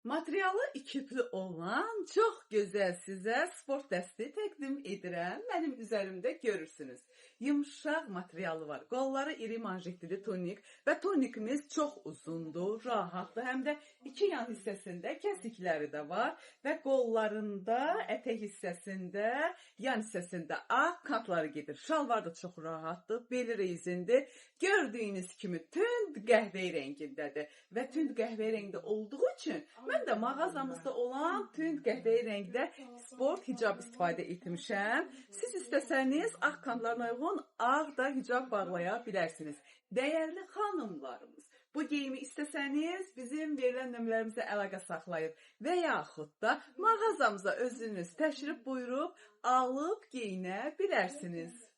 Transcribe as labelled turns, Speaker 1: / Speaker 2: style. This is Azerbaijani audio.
Speaker 1: Materialı ikili olan çox gözəl sizə sport dəsti təqdim edirəm. Mənim üzərimdə görürsünüz. Yumşaq materialı var. Qolları iri manjetli tonik və tonikimiz çox uzundur, rahatdır. Həm də iki yan hissəsində kəsikləri də var və qollarında, ətək hissəsində, yan hissəsində ağ katları gedir. Şalvar da çox rahatdır, beli rezindir. Gördüyünüz kimi tünd qəhvəyi rəngindədir və tünd qəhvəyi rəngdə olduğu üçün mən də mağazamızda olan tünd qəhvəyi rəngdə sport hicab istifadə etmişəm. Siz istəsəniz ağ kantlarına uyğun ağ da hicab bağlaya bilərsiniz. Dəyərli xanımlarımız, bu geyimi istəsəniz bizim verilən nömrələrimizə əlaqə saxlayın və yaxud da mağazamıza özünüz təşrif buyurub alıb geyinə bilərsiniz.